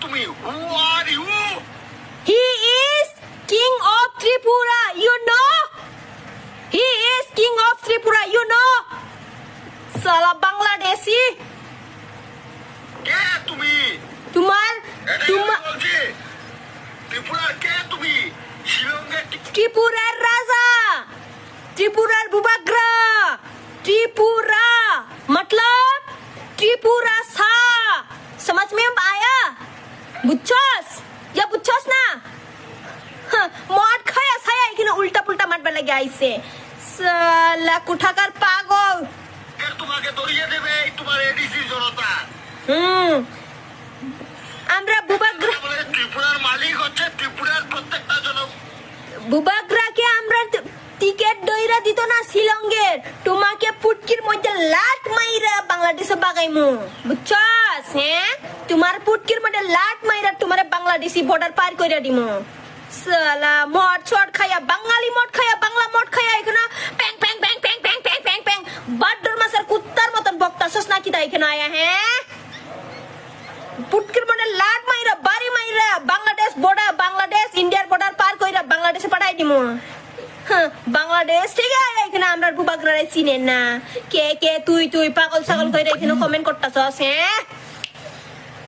তুমি? Who are you? He is king of Tripura, you know? He is king of Tripura, you know? সালা বাংলাদেশি। কে তুমি? তোমার এটাই আমি বলছি। ত্রিপুরার কে তুমি? শিলংয়ের ত্রিপুরার রাজা, ত্রিপুরার বুবাগ্রা, त्रिपुरा मतलब त्रिपुरा सा। समझ में आया? बुच्छस या बुच्छस ना? मद खाया साया এখানে উল্টা পুল্টা মারবে লাগে আইছে সালা কুঠাকার পাগল। কে তোমাকে দড়িয়ে দেবে? তোমার এডিসি জনতা। আমরা বুবাগ্রা, আমাদের ত্রিপুরার মালিক হচ্ছে ত্রিপুরার প্রত্যেকটা জনক। বুবাগ্রাকে আমরা টিকেট দইরা দিত না শিলংয়ের, তোমাকে পুটকির মধ্যে লাট মাইরা বাংলাদেশে বাগাইমু, বুঝছস? হ্যাঁ, তোমার পুটকির মধ্যে লাট মাইরা তোমারে বাংলাদেশি বর্ডার পার কইরা দিমু। সালা মদ ছট খায়া, বাঙালি মদ খায়া, বাংলা মদ খায়া এখানে প্যাং প্যাং প্যাং প্যাং প্যাং প্যাং প্যাং প্যাং বাড্ডর মাছের কুত্তার মতন বকতাছস নাকি তা এখানে আয়া? হ্যাঁ, পুটকির মধ্যে লাট মাইরা বাড়ি মাইরা বাংলাদেশ বর্ডার, বাংলাদেশ ইন্ডিয়ার বর্ডার পার কইরা বাংলাদেশে পাঠাই দিমু। বাংলাদেশ থেকে এখানে আমরা বুবাগ্রারে চিনেন না। কে কে তুই তুই পাগল ছাগল কইরা এখানে কমেন্ট করতাছস? হ্যাঁ,